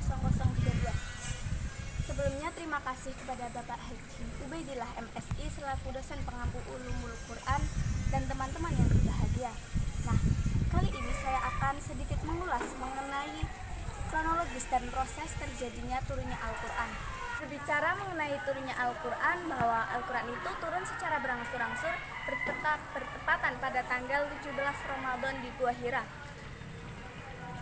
0032. Sebelumnya terima kasih kepada Bapak Haji Ubaidillah MSI selaku dosen pengampu Ulumul Quran dan teman-teman yang berbahagia. Nah, kali ini saya akan sedikit mengulas mengenai kronologis dan proses terjadinya turunnya Al-Quran. Berbicara mengenai turunnya Al-Quran, bahwa Al-Quran itu turun secara berangsur-angsur bertepatan pada tanggal 17 Ramadan di Gua Hira.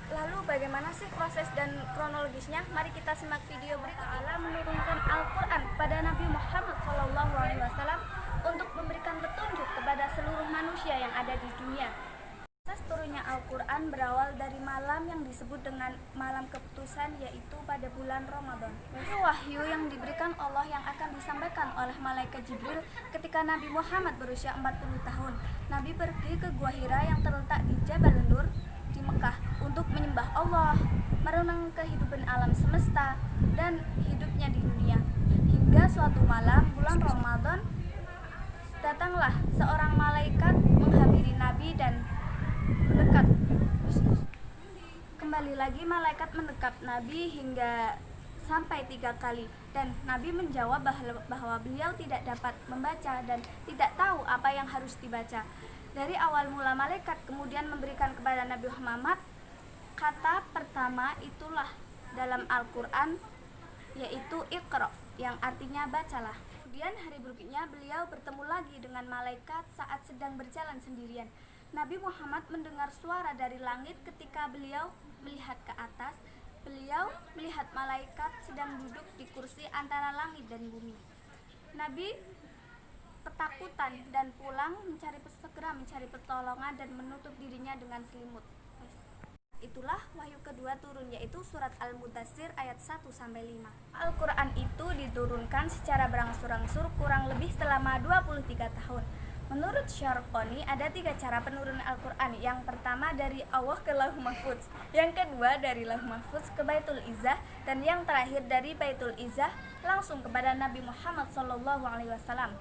Lalu bagaimana sih proses dan kronologisnya? Mari kita simak video berikut. Allah menurunkan Al-Quran pada Nabi Muhammad SAW untuk memberikan petunjuk kepada seluruh manusia yang ada di dunia. Proses turunnya Al-Quran berawal dari malam yang disebut dengan malam keputusan, yaitu pada bulan Ramadan. Itu wahyu yang diberikan Allah yang akan disampaikan oleh malaikat Jibril ketika Nabi Muhammad berusia 40 tahun. Nabi pergi ke Gua Hira yang terletak di Jabal Nur di Mekah untuk menyembah Allah, merenung kehidupan alam semesta dan hidupnya di dunia. Hingga suatu malam bulan Ramadan, datanglah seorang malaikat menghampiri Nabi dan mendekat. Kembali lagi malaikat mendekap Nabi hingga sampai 3 kali, dan Nabi menjawab bahwa beliau tidak dapat membaca dan tidak tahu apa yang harus dibaca. Dari awal mula malaikat kemudian memberikan kepada Nabi Muhammad kata pertama itulah dalam Al-Quran, yaitu Iqra, yang artinya bacalah. Kemudian hari berikutnya beliau bertemu lagi dengan malaikat saat sedang berjalan sendirian. Nabi Muhammad mendengar suara dari langit. Ketika beliau melihat ke atas, beliau melihat malaikat sedang duduk di kursi antara langit dan bumi. Nabi ketakutan dan pulang segera mencari pertolongan dan menutup dirinya dengan selimut. Itulah wahyu kedua turun, yaitu surat Al-Mudaththir ayat 1-5. Al-Quran itu diturunkan secara berangsur-angsur kurang lebih selama 23 tahun. Menurut Syarqoni ada 3 cara penurunan Al-Quran. Yang pertama dari Allah ke Lauh Mahfuz, yang kedua dari Lauh Mahfuz ke Baitul Izzah, dan yang terakhir dari Baitul Izzah langsung kepada Nabi Muhammad SAW.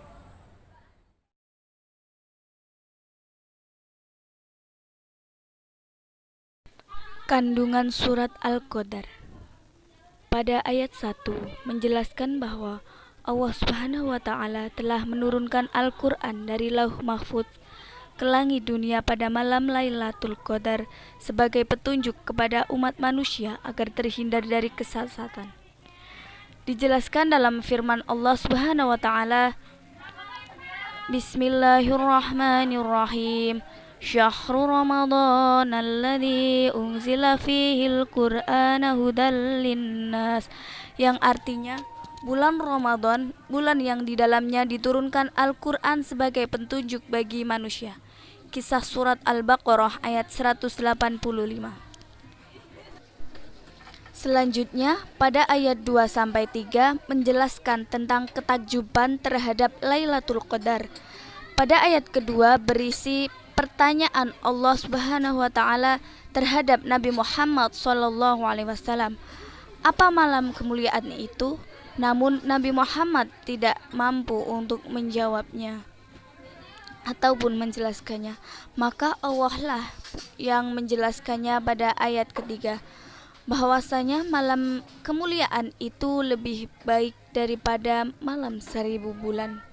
Kandungan surat Al-Qadar. Pada ayat 1 menjelaskan bahwa Allah Subhanahu wa Ta'ala telah menurunkan Al-Quran dari Lauh Mahfuz ke langit dunia pada malam Lailatul Qadar sebagai petunjuk kepada umat manusia agar terhindar dari kesesatan. Dijelaskan dalam firman Allah Subhanahu wa Ta'ala, Bismillahirrahmanirrahim. Syahrul Ramadan alladzi unzila fihil Qur'ana hudal linnas, yang artinya bulan Ramadan, bulan yang di dalamnya diturunkan Al-Quran sebagai petunjuk bagi manusia. Kisah surat Al-Baqarah ayat 185. Selanjutnya pada ayat 2-3 menjelaskan tentang ketakjuban terhadap Lailatul Qadar. Pada ayat kedua berisi pertanyaan Allah Subhanahu wa Ta'ala terhadap Nabi Muhammad SAW. Apa malam kemuliaan itu? Namun Nabi Muhammad tidak mampu untuk menjawabnya ataupun menjelaskannya. Maka Allah lah yang menjelaskannya pada ayat ketiga, bahwasanya malam kemuliaan itu lebih baik daripada malam 1000 bulan.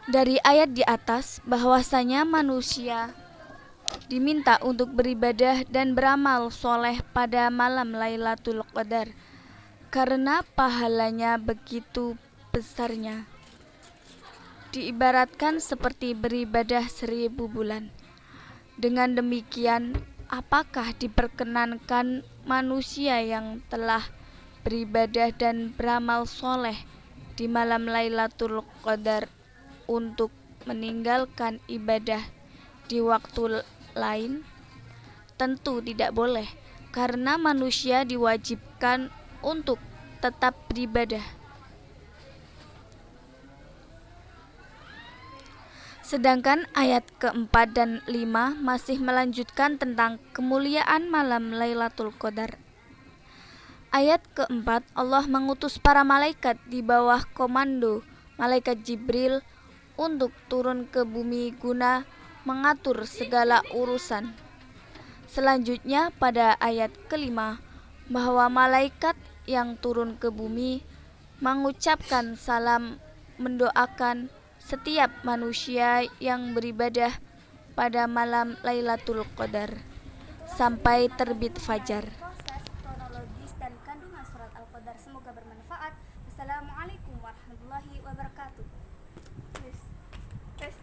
Dari ayat di atas bahwasanya manusia diminta untuk beribadah dan beramal soleh pada malam Lailatul Qadar karena pahalanya begitu besarnya, diibaratkan seperti beribadah 1000 bulan. Dengan demikian, apakah diperkenankan manusia yang telah beribadah dan beramal soleh di malam Lailatul Qadar untuk meninggalkan ibadah di waktu lain? Tentu tidak boleh, karena manusia diwajibkan untuk tetap beribadah. Sedangkan ayat keempat dan 5 masih melanjutkan tentang kemuliaan malam Lailatul Qadar. Ayat keempat, Allah mengutus para malaikat di bawah komando malaikat Jibril untuk turun ke bumi guna mengatur segala urusan. Selanjutnya pada ayat kelima, bahwa malaikat yang turun ke bumi mengucapkan salam, mendoakan setiap manusia yang beribadah pada malam Lailatul Qadar sampai terbit fajar.